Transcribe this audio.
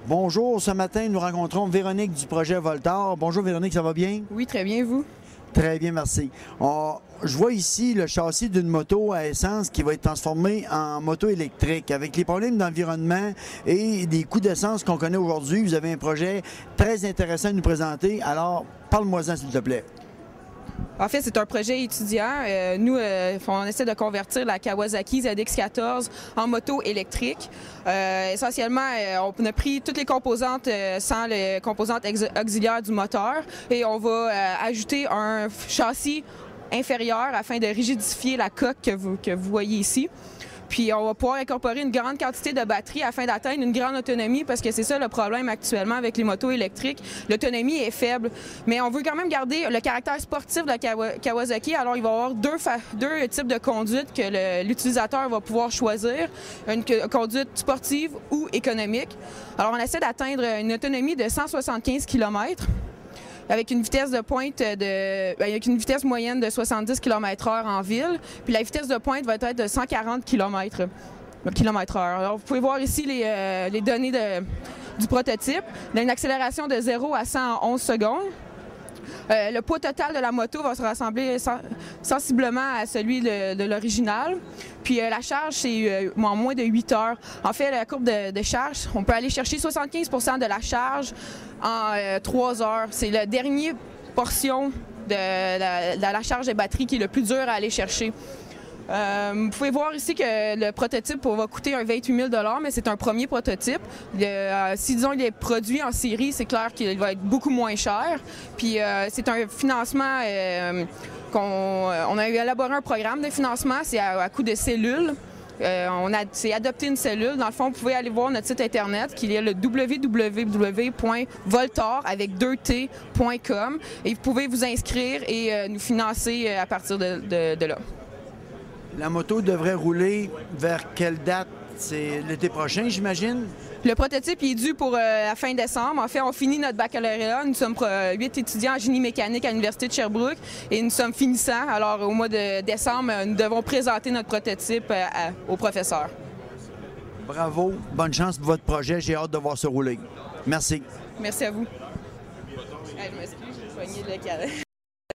Bonjour, ce matin, nous rencontrons Véronique du projet Voltar. Bonjour Véronique, ça va bien? Oui, très bien, vous? Très bien, merci. Je vois ici le châssis d'une moto à essence qui va être transformée en moto électrique. Avec les problèmes d'environnement et des coûts d'essence qu'on connaît aujourd'hui, vous avez un projet très intéressant à nous présenter. Alors, parle-moi-en, s'il te plaît. En fait, c'est un projet étudiant. Nous, on essaie de convertir la Kawasaki ZX14 en moto électrique. Essentiellement, on a pris toutes les composantes sans les composantes auxiliaires du moteur et on va ajouter un châssis inférieur afin de rigidifier la coque que vous voyez ici. Puis on va pouvoir incorporer une grande quantité de batterie afin d'atteindre une grande autonomie parce que c'est ça le problème actuellement avec les motos électriques. L'autonomie est faible, mais on veut quand même garder le caractère sportif de la Kawasaki. Alors il va y avoir deux types de conduite que l'utilisateur va pouvoir choisir, une conduite sportive ou économique. Alors on essaie d'atteindre une autonomie de 175 km. Avec une vitesse de pointe avec une vitesse moyenne de 70 km/h en ville. Puis la vitesse de pointe va être de 140 km/h. Alors vous pouvez voir ici les données du prototype. Il a une accélération de 0 à 100 en 11 secondes. Le poids total de la moto va se rassembler sensiblement à celui de l'original. Puis la charge, c'est en moins de 8 heures. En fait, la courbe de charge, on peut aller chercher 75 % de la charge en 3 heures. C'est la dernière portion de la charge de batterie qui est le plus dur à aller chercher. Vous pouvez voir ici que le prototype va coûter 28 000 $, mais c'est un premier prototype. Si, disons, il est produit en série, c'est clair qu'il va être beaucoup moins cher. Puis c'est un financement on a élaboré un programme de financement, c'est à coût de cellules. C'est adopter une cellule. Dans le fond, vous pouvez aller voir notre site internet qui est le www.voltar avec 2t.com et vous pouvez vous inscrire et nous financer à partir de là. La moto devrait rouler vers quelle date? C'est l'été prochain, j'imagine? Le prototype est dû pour la fin décembre. En fait, on finit notre baccalauréat. Nous sommes 8 étudiants en génie mécanique à l'Université de Sherbrooke et nous sommes finissants. Alors, au mois de décembre, nous devons présenter notre prototype au professeur. Bravo, bonne chance pour votre projet. J'ai hâte de voir ça rouler. Merci. Merci à vous. Je m'excuse, je vais soigner le cadre.